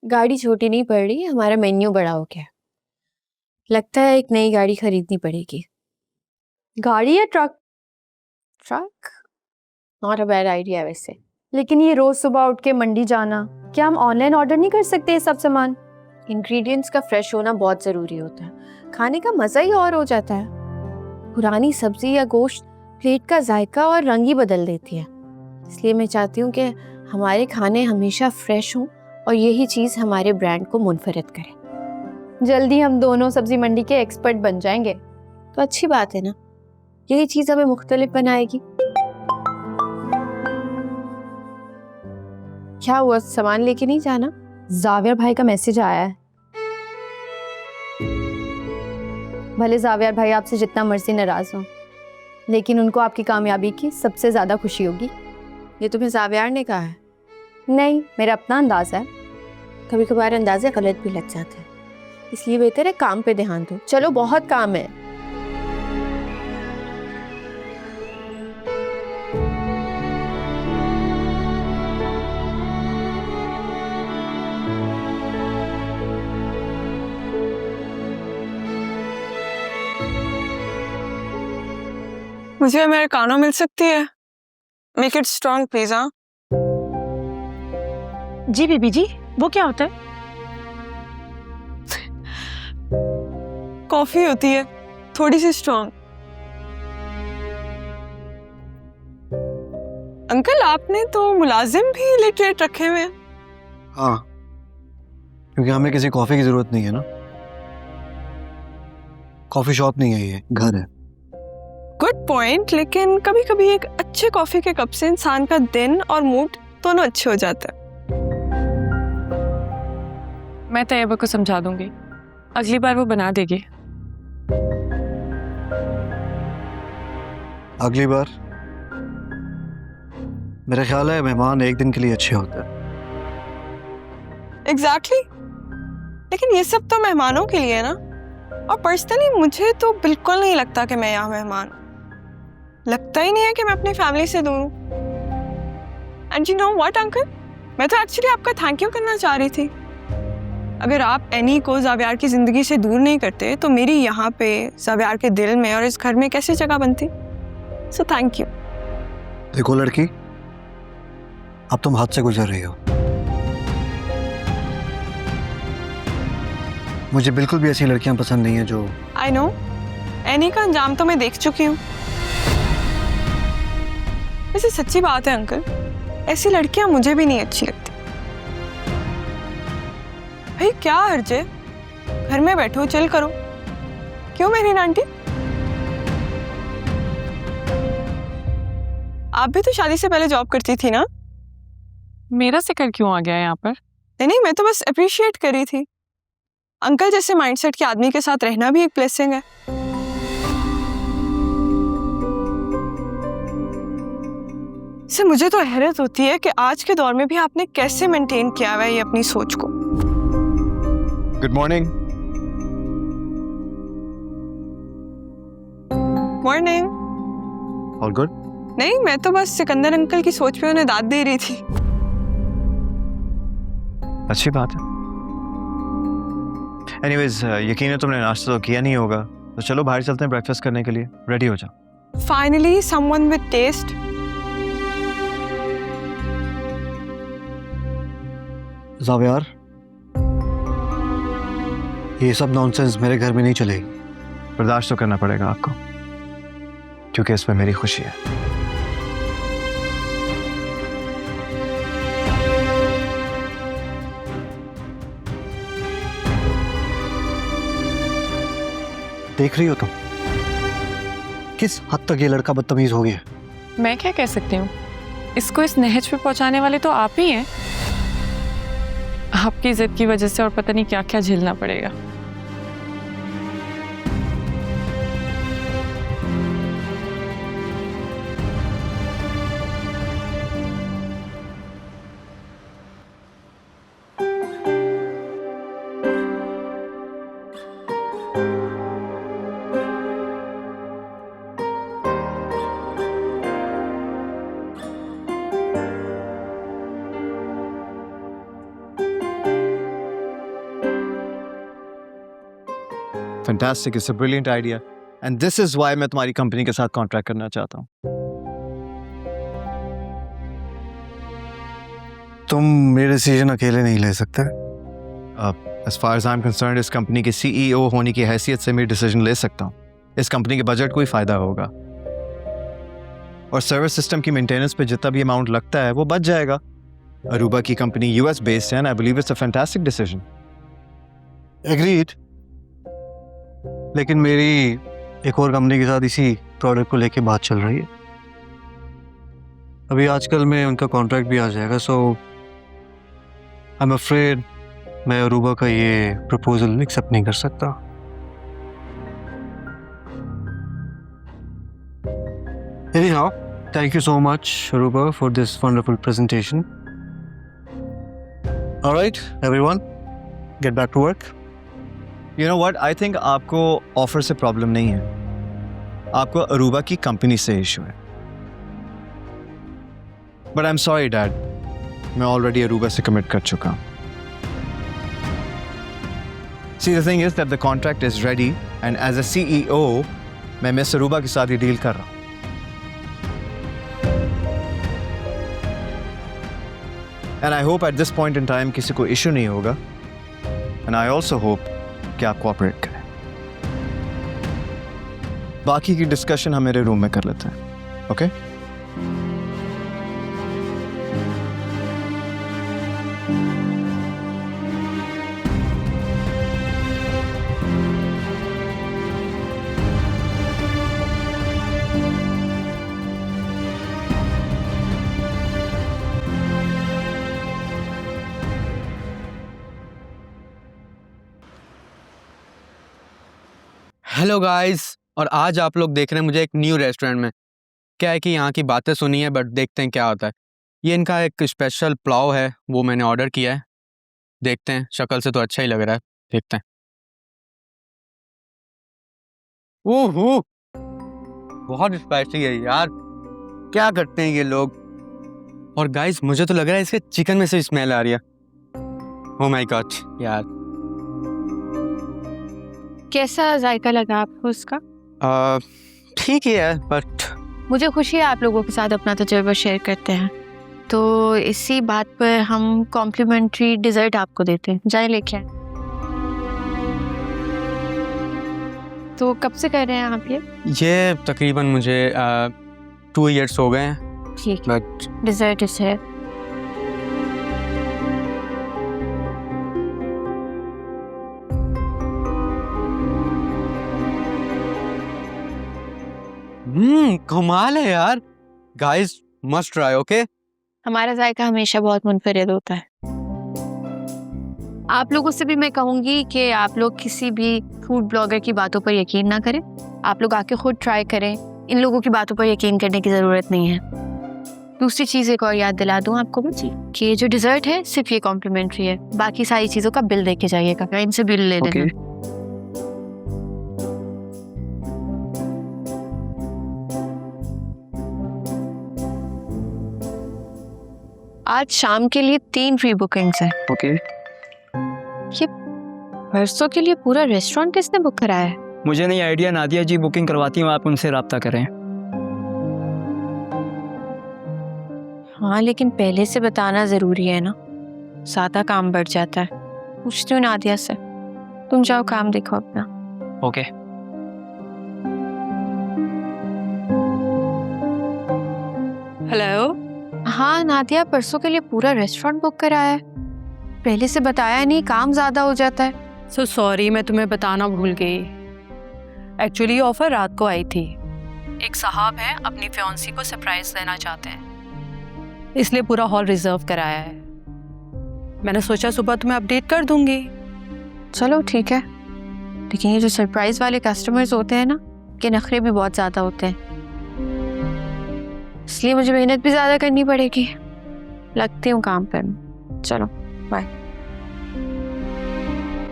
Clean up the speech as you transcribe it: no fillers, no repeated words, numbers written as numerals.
गाड़ी छोटी नहीं पड़ रही, हमारा मेन्यू बड़ा हो गया। लगता है एक नई गाड़ी खरीदनी पड़ेगी। गाड़ी या truck? Truck not a bad idea वैसे। लेकिन ये रोज सुबह उठ के मंडी जाना, क्या हम ऑनलाइन ऑर्डर नहीं कर सकते ये सब सामान? इंग्रेडिएंट्स का फ्रेश होना बहुत ज़रूरी होता है, खाने का मज़ा ही और हो जाता है। पुरानी सब्जी या गोश्त प्लेट का जायका और रंग ही बदल देती है। इसलिए मैं चाहती हूँ कि हमारे खाने हमेशा फ्रेश हों और यही चीज़ हमारे ब्रांड को मुनफरद करे। जल्दी हम दोनों सब्जी मंडी के एक्सपर्ट बन जाएंगे। तो अच्छी बात है ना, यही चीज़ हमें मुख्तलिफ बनाएगी। क्या हुआ, सामान लेके नहीं जाना? जावियर भाई का मैसेज आया है। भले जावियर भाई आपसे जितना मर्जी नाराज हो, लेकिन उनको आपकी कामयाबी की सबसे ज्यादा खुशी होगी। ये तुम्हें जावियार ने कहा है? नहीं, मेरा अपना अंदाज है। कभी कभार अंदाजे गलत भी लग जाते हैं, इसलिए बेहतर है काम पे ध्यान दो। चलो बहुत काम है। मुझे अमेरिकानो मिल सकती है? Make it strong please. हाँ जी बीबी जी, वो क्या होता है? कॉफी होती है, थोड़ी सी स्ट्रॉन्ग। अंकल आपने तो मुलाजिम भी इलिटरेट रखे हुए हैं। हाँ, क्योंकि हमें किसी कॉफी की जरूरत नहीं है ना। कॉफी शॉप नहीं है, ये घर है। गुड पॉइंट, लेकिन कभी कभी एक अच्छे कॉफी के कप से इंसान का दिन और मूड दोनों अच्छे हो जाता है। मैं तैयबा को समझा दूंगी, अगली बार वो बना देगी। अगली बार? मेरा ख्याल है मेहमान एक दिन के लिए अच्छे होते हैं। एग्जैक्टली, लेकिन ये सब तो मेहमानों के लिए है ना। और पर्सनली मुझे तो बिल्कुल नहीं लगता कि मैं यहाँ मेहमान हूँ। लगता ही नहीं है कि मैं अपनी फैमिली से दूर हूँ। And you know what uncle, मैं तो एक्चुअली आपका थैंक यू करना चाह रही थी। अगर आप एनी को जावियार की जिंदगी से दूर नहीं करते तो मेरी यहाँ पे जावियार के दिल में और इस घर में कैसे जगह बनती। So thank you. देखो लड़की, अब तुम हद से गुजर रही हो। मुझे बिल्कुल भी ऐसी लड़कियां पसंद नहीं है जो। आई नो, एनी का अंजाम तो मैं देख चुकी हूँ। वैसे सच्ची बात है अंकल, ऐसी लड़कियां मुझे भी नहीं अच्छी लगती। भाई क्या हर्ज है, घर में बैठो चिल करो। क्यों मेरी आंटी, आप भी तो शादी से पहले जॉब करती थी ना? मेरा जिक्र क्यों आ गया यहाँ पर? नहीं, मैं तो बस अप्रिशिएट कर रही थी। अंकल जैसे माइंडसेट के आदमी के साथ रहना भी एक ब्लेसिंग है। से मुझे तो हैरत होती है कि आज के दौर में भी आपने कैसे मेंटेन किया हुआ है ये अपनी सोच को। Good morning. Morning. All good? नहीं, मैं तो बस सिकंदर अंकल की सोच पे उन्हें दाद दे रही थी। अच्छी बात है। एनीवेज, यकीन तुमने नाश्ता तो किया नहीं होगा, तो चलो बाहर चलते हैं ब्रेकफास्ट करने के लिए। रेडी हो जाओ। Finally someone with test. जावियार, ये सब नॉनसेंस मेरे घर में नहीं चलेगी। बर्दाश्त तो करना पड़ेगा आपको, क्योंकि इसमें मेरी खुशी है। देख रही हो तुम किस हद तक ये लड़का बदतमीज हो गया। मैं क्या कह सकती हूँ, इसको इस नहज पे पहुँचाने वाले तो आप ही हैं। आपकी जिद की वजह से और पता नहीं क्या क्या झेलना पड़ेगा। Fantastic, it's a brilliant idea and this is why मैं तुम्हारी कंपनी के साथ कॉन्ट्रैक्ट करना चाहता हूँ। तुम मेरे डिसीजन अकेले नहीं ले सकते। As far as I am concerned इस कंपनी के सीईओ होने की हैसियत से मैं डिसीजन ले सकता हूँ। इस कंपनी के बजट को ही फायदा होगा और सर्विस सिस्टम की मेंटेनेंस पे जितना भी अमाउंट लगता है वो बच जाएगा। अरूबा की कंपनी यूएस बेस्ड है and I believe it's a fantastic decision. Agreed, लेकिन मेरी एक और कंपनी के साथ इसी प्रोडक्ट को लेके बात चल रही है। अभी आजकल में उनका कॉन्ट्रैक्ट भी आ जाएगा, सो आई एम अफ्रेड मैं अरूबा का ये प्रपोजल एक्सेप्ट नहीं कर सकता। Anyhow, thank you so much, Aruba, for this wonderful presentation. All right, everyone, get back to work. You know what, I think आपको ऑफर से प्रॉब्लम नहीं है, आपको अरूबा की कंपनी से इशू है। But I am sorry dad, मैं already Aruba से कमिट कर चुका हूँ। See the thing is that the contract is ready and as a CEO मैं मिस अरूबा के साथ ही डील कर रहा हूँ। And I hope at this point in time किसी को इशू नहीं होगा एंड आई ऑल्सो होप कि आप कोऑपरेट करें। बाकी की डिस्कशन हम मेरे रूम में कर लेते हैं, ओके? हेलो गाइस, और आज आप लोग देख रहे हैं मुझे एक न्यू रेस्टोरेंट में। क्या है कि यहाँ की बातें सुनी है, बट देखते हैं क्या होता है। ये इनका एक स्पेशल पुलाव है, वो मैंने ऑर्डर किया है। देखते हैं, शक्ल से तो अच्छा ही लग रहा है, देखते हैं। ओहो, बहुत स्पाइसी है यार, क्या करते हैं ये लोग। और गाइस मुझे तो लग रहा है इसके चिकन में से स्मेल आ रही है। ओह माय गॉड यार। कैसा जायका लगा आपको उसका? ठीक ही है, बट मुझे खुशी है आप लोगों के साथ अपना तजुर्बा शेयर करते हैं। तो इसी बात पर हम कॉम्प्लीमेंट्री डिज़र्ट आपको देते हैं, जाए लेके आए। तो कब से कर रहे हैं आप ये तकरीबन मुझे 2 years हो गए हैं। ठीक है, बट डिज़र्ट इसे कमाल है यार। Guys must try, okay? हमारा जायका हमेशा बहुत मुनफरिद होता है। आप लोगों से भी मैं कहूँगी कि आप लोग किसी भी फूड ब्लॉगर की बातों पर यकीन ना करें। आप लोग आके खुद ट्राई करें, इन लोगों की बातों पर यकीन करने की ज़रूरत नहीं है। दूसरी चीज़ एक और याद दिला दूँ आपको कि ये जो डिज़र्ट है सिर्फ ये कॉम्प्लीमेंट्री है, बाकी सारी चीज़ों का बिल दे के जाइएगा, इनसे बिल ले लेना। आज शाम के लिए 3 फ्री बुकिंग्स हैं। ओके। ये परसों के लिए पूरा रेस्टोरेंट किसने बुक कराया है? मुझे नहीं आइडिया, नादिया जी बुकिंग करवाती हूँ, आप उनसे रब्ता करें। हाँ, लेकिन पहले से बताना ज़रूरी है ना, ज़्यादा काम बढ़ जाता है। पूछती हूँ नादिया से। तुम जाओ काम देखो अपना। ओके। हेलो। हाँ नादिया, परसों के लिए पूरा रेस्टोरेंट बुक कराया है, पहले से बताया नहीं, काम ज़्यादा हो जाता है। सो सॉरी, मैं तुम्हें बताना भूल गई। एक्चुअली ऑफर रात को आई थी। एक साहब हैं, अपनी फियांसी को सरप्राइज देना चाहते हैं, इसलिए पूरा हॉल रिजर्व कराया है। मैंने सोचा सुबह तुम्हें अपडेट कर दूंगी। चलो ठीक है, लेकिन ये जो सरप्राइज वाले कस्टमर्स होते हैं ना, के नखरे भी बहुत ज़्यादा होते हैं, इसलिए मुझे मेहनत भी ज़्यादा करनी पड़ेगी। लगती हूँ काम पर। चलो बाय।